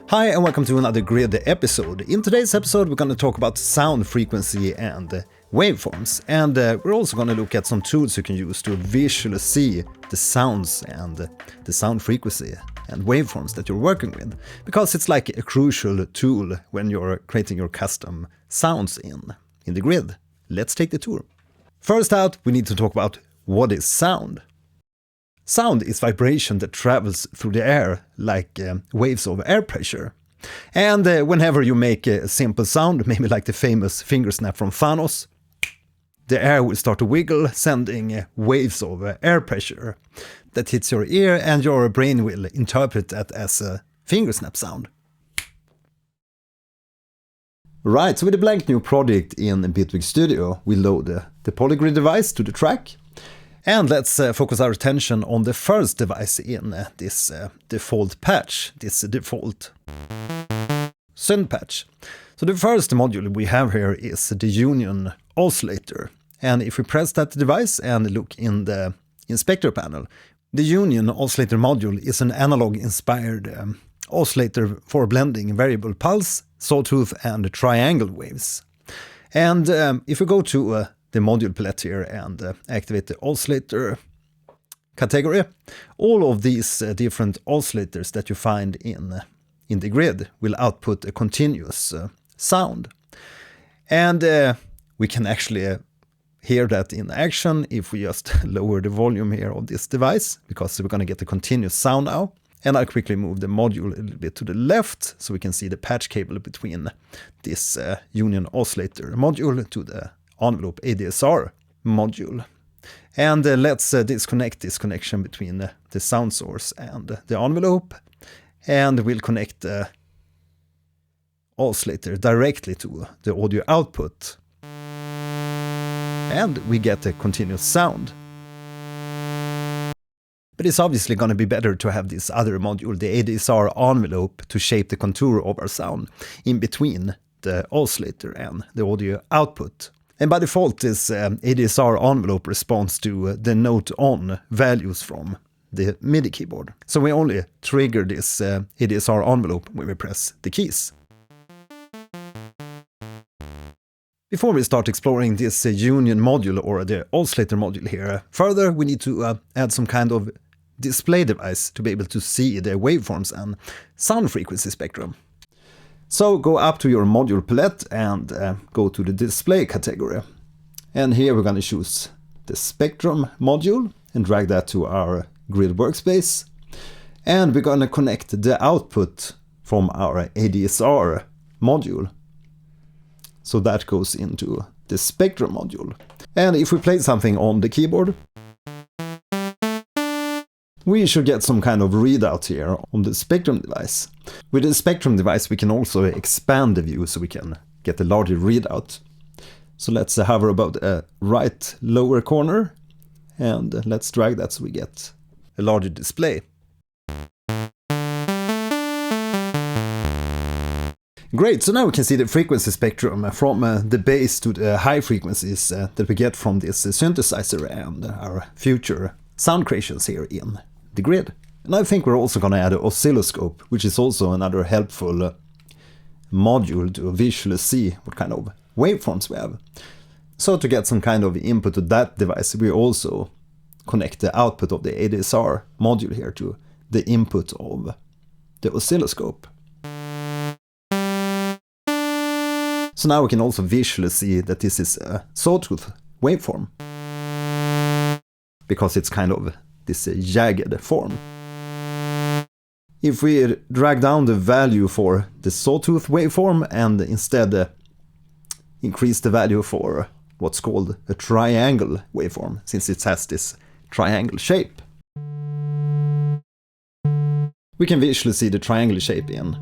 Hi and welcome to another Grid episode. In today's episode we're going to talk about sound frequency and waveforms, and we're also going to look at some tools you can use to visually see the sounds and the sound frequency and waveforms that you're working with, because it's like a crucial tool when you're creating your custom sounds in the Grid. Let's take the tour. First out, we need to talk about what is sound. Sound is vibration that travels through the air like waves of air pressure. And whenever you make a simple sound, maybe like the famous finger snap from Thanos, the air will start to wiggle, sending waves of air pressure that hits your ear, and your brain will interpret that as a finger snap sound. Right, so with a blank new project in Bitwig Studio, we load the Polygrid device to the track. And let's focus our attention on the first device in this default patch, this default synth patch. So the first module we have here is the Union oscillator. And if we press that device and look in the inspector panel, the Union oscillator module is an analog-inspired oscillator for blending variable pulse, sawtooth and triangle waves. And if we go to the module palette here and activate the oscillator category, all of these different oscillators that you find in the Grid will output a continuous sound. And we can actually hear that in action if we just lower the volume here of this device, because we're going to get a continuous sound now. And I'll quickly move the module a little bit to the left so we can see the patch cable between this Union oscillator module to the envelope ADSR module. And let's disconnect this connection between the sound source and the envelope, and we'll connect the oscillator directly to the audio output, and we get a continuous sound. But it's obviously going to be better to have this other module, the ADSR envelope, to shape the contour of our sound in between the oscillator and the audio output. And by default, this ADSR envelope responds to the note-on values from the MIDI keyboard. So we only trigger this ADSR envelope when we press the keys. Before we start exploring this Union module or the oscillator module here further, we need to add some kind of display device to be able to see the waveforms and sound frequency spectrum. So go up to your module palette and go to the display category. And here we're going to choose the spectrum module and drag that to our Grid workspace. And we're going to connect the output from our ADSR module. So that goes into the spectrum module. And if we play something on the keyboard, we should get some kind of readout here on the spectrum device. With the spectrum device we can also expand the view so we can get a larger readout. So let's hover above the right lower corner and let's drag that so we get a larger display. Great, so now we can see the frequency spectrum from the bass to the high frequencies that we get from this synthesizer and our future sound creations here in the Grid. And I think we're also going to add an oscilloscope, which is also another helpful module to visually see what kind of waveforms we have. So to get some kind of input to that device, we also connect the output of the ADSR module here to the input of the oscilloscope. So now we can also visually see that this is a sawtooth waveform, because it's kind of this jagged form. If we drag down the value for the sawtooth waveform and instead increase the value for what's called a triangle waveform, since it has this triangle shape, we can visually see the triangle shape in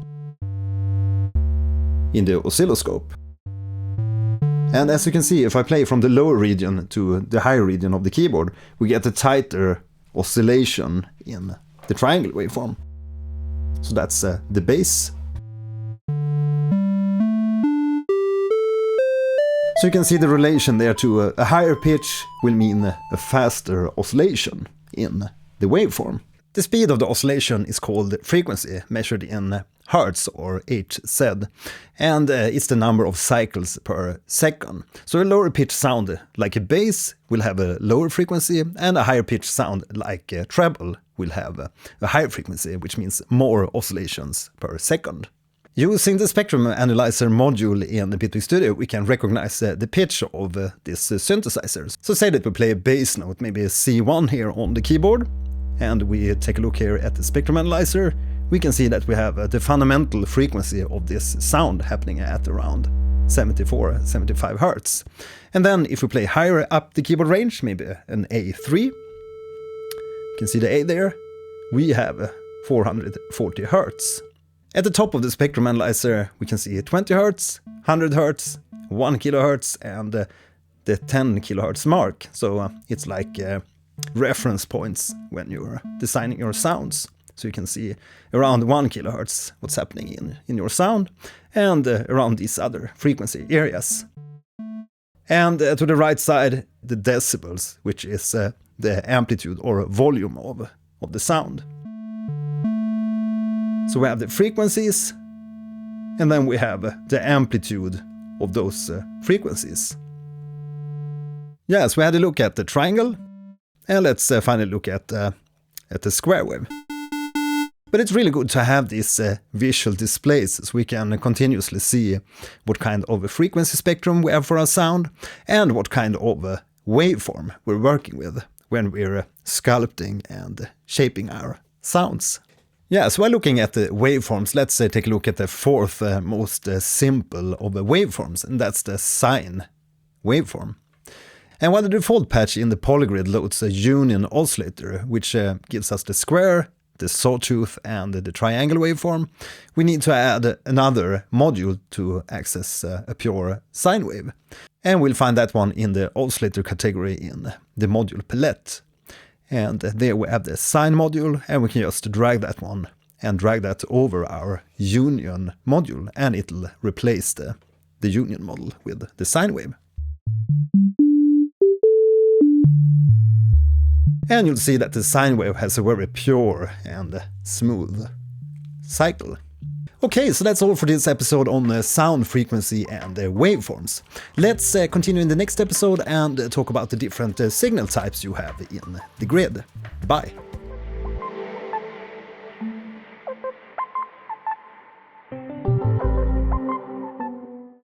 the oscilloscope. And as you can see, if I play from the lower region to the higher region of the keyboard, we get a tighter oscillation in the triangle waveform. So that's the bass. So you can see the relation there to a higher pitch will mean a faster oscillation in the waveform. The speed of the oscillation is called frequency, measured in hertz or Hz, and it's the number of cycles per second. So a lower pitch sound like a bass will have a lower frequency, and a higher pitch sound like a treble will have a higher frequency, which means more oscillations per second. Using the spectrum analyzer module in the Bitwig Studio, we can recognize the pitch of this synthesizer. So say that we play a bass note, maybe a C1 here on the keyboard, and we take a look here at the spectrum analyzer. We can see that we have the fundamental frequency of this sound happening at around 74-75 Hz. And then if we play higher up the keyboard range, maybe an A3, you can see the A there, we have 440 Hz. At the top of the spectrum analyzer, we can see 20 Hz, 100 Hz, 1 kHz, and the 10 kHz mark. So it's like reference points when you're designing your sounds. So you can see around 1 kHz what's happening in your sound, and around these other frequency areas. And to the right side, the decibels, which is the amplitude or volume of the sound. So we have the frequencies, and then we have the amplitude of those frequencies. Yes, we had a look at the triangle, and let's finally look at the square wave. But it's really good to have these visual displays so we can continuously see what kind of a frequency spectrum we have for our sound, and what kind of waveform we're working with when we're sculpting and shaping our sounds. Yeah, so while looking at the waveforms, let's take a look at the fourth most simple of the waveforms, and that's the sine waveform. And while the default patch in the Polygrid loads a union oscillator, which gives us the square, the sawtooth, and the triangle waveform, we need to add another module to access a pure sine wave. And we'll find that one in the oscillator category in the module palette. And there we have the sine module, and we can just drag that one and drag that over our union module, and it'll replace the union model with the sine wave. And you'll see that the sine wave has a very pure and smooth cycle. Okay, so that's all for this episode on sound, frequency, and waveforms. Let's continue in the next episode and talk about the different signal types you have in the grid. Bye!